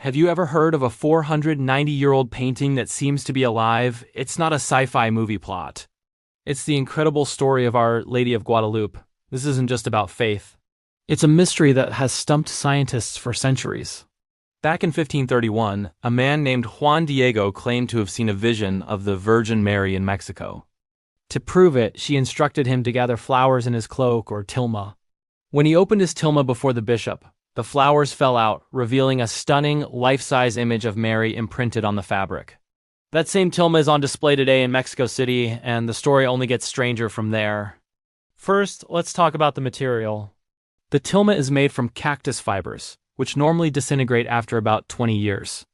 Have you ever heard of a 490-year-old painting that seems to be alive? It's not a sci-fi movie plot. It's the incredible story of Our Lady of Guadalupe. This isn't just about faith. It's a mystery that has stumped scientists for centuries. Back in 1531, a man named Juan Diego claimed to have seen a vision of the Virgin Mary in Mexico. To prove it, she instructed him to gather flowers in his cloak, or tilma. When he opened his tilma before the bishop, the flowers fell out, revealing a stunning, life-size image of Mary imprinted on the fabric. That same tilma is on display today in Mexico City, and the story only gets stranger from there. First, let's talk about the material. The tilma is made from cactus fibers, which normally disintegrate after about 20 years.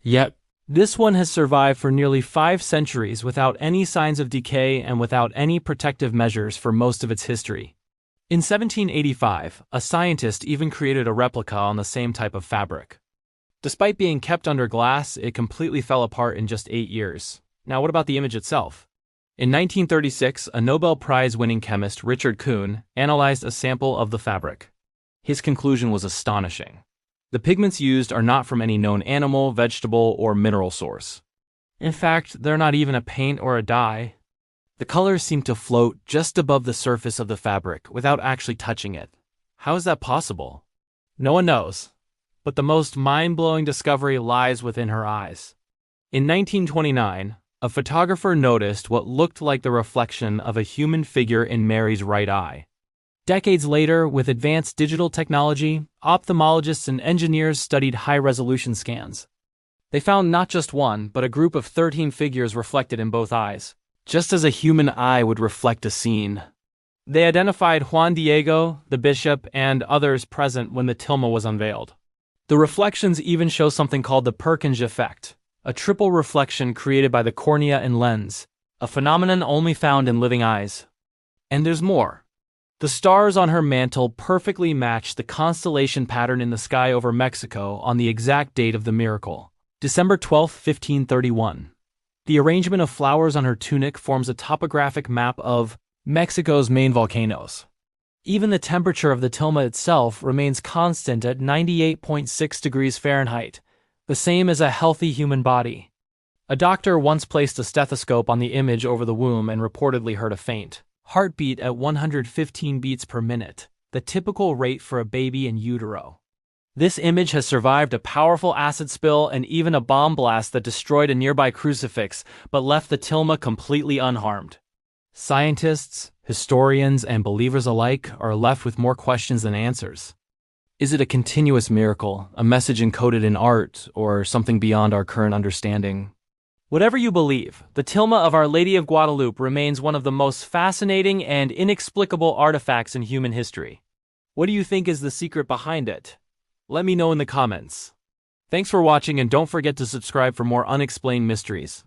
Yet, this one has survived for nearly 5 centuries without any signs of decay and without any protective measures for most of its history. In 1785, a scientist even created a replica on the same type of fabric. Despite being kept under glass, it completely fell apart in just 8 years. Now, what about the image itself? In 1936, a Nobel Prize-winning chemist, Richard Kuhn, analyzed a sample of the fabric. His conclusion was astonishing. The pigments used are not from any known animal, vegetable, or mineral source. In fact, they're not even a paint or a dye. The colors seem to float just above the surface of the fabric without actually touching it. How is that possible? No one knows, but the most mind-blowing discovery lies within her eyes. In 1929, a photographer noticed what looked like the reflection of a human figure in Mary's right eye. Decades later, with advanced digital technology, ophthalmologists and engineers studied high-resolution scans. They found not just one, but a group of 13 figures reflected in both eyes, just as a human eye would reflect a scene. They identified Juan Diego, the bishop, and others present when the tilma was unveiled. The reflections even show something called the Perkin's effect, a triple reflection created by the cornea and lens, a phenomenon only found in living eyes. And there's more. The stars on her mantle perfectly match the constellation pattern in the sky over Mexico on the exact date of the miracle, December 12, 1531. The arrangement of flowers on her tunic forms a topographic map of Mexico's main volcanoes. Even the temperature of the tilma itself remains constant at 98.6 degrees Fahrenheit, the same as a healthy human body. A doctor once placed a stethoscope on the image over the womb and reportedly heard a faint heartbeat at 115 beats per minute, the typical rate for a baby in utero. This image has survived a powerful acid spill and even a bomb blast that destroyed a nearby crucifix but left the tilma completely unharmed. Scientists, historians, and believers alike are left with more questions than answers. Is it a continuous miracle, a message encoded in art, or something beyond our current understanding? Whatever you believe, the tilma of Our Lady of Guadalupe remains one of the most fascinating and inexplicable artifacts in human history. What do you think is the secret behind it? Let me know in the comments. Thanks for watching, and don't forget to subscribe for more unexplained mysteries.